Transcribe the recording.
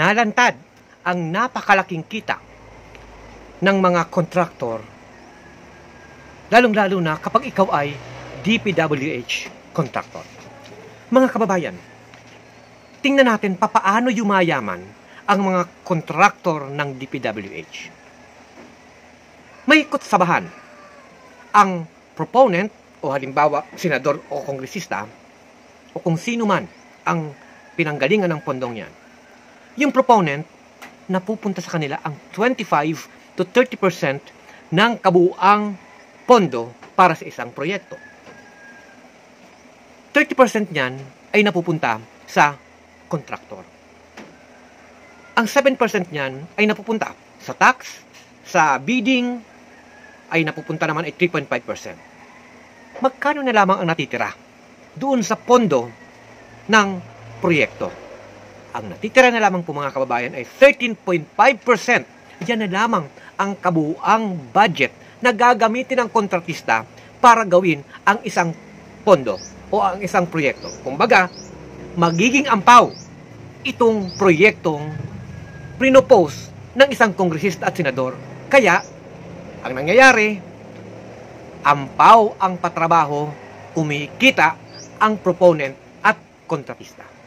nalantad ang napakalaking kita ng mga kontraktor, lalong-lalo na kapag ikaw ay DPWH contractor. Mga kababayan, tingnan natin papaano yumayaman ang mga kontraktor ng DPWH. May kutsabahan ang proponent o halimbawa senador o kongresista o kung sino man ang pinanggalingan ng pondong yan. Yung proponent, napupunta sa kanila ang 25 to 30% ng kabuuang pondo para sa isang proyekto. 30% niyan ay napupunta sa kontraktor. Ang 7% niyan ay napupunta sa tax, sa bidding, ay napupunta naman ay 3.5%. Magkano na lamang ang natitira doon sa pondo ng proyekto? Ang natitira na lamang po mga kababayan ay 13.5%. Yan na lamang ang kabuuang budget na gagamitin ng kontratista para gawin ang isang pondo o ang isang proyekto. Kumbaga, magiging ampaw itong proyektong pinopose ng isang kongresista at senador. Kaya, ang nangyayari, ampaw ang patrabaho, kumikita ang proponent at kontratista.